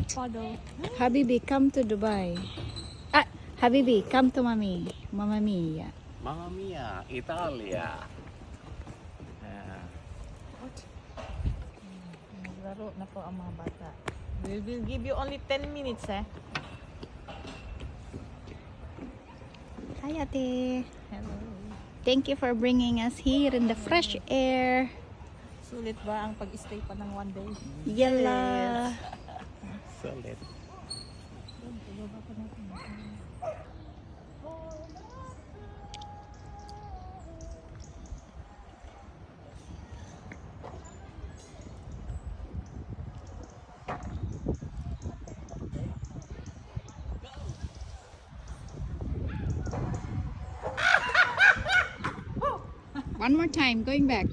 puddle. Habibi, come to Dubai. Ah, Habibi, come to Mommy. Mamma Mia. Mamma Mia, Italia. Yeah. Naglaro na po ang mga bata. We will give you only 10 minutes eh. Hi, Ate. Hello. Thank you for bringing us here in the fresh air. Sulit ba ang pag-stay pa ng one day? Yala. Solid. One more time, going back.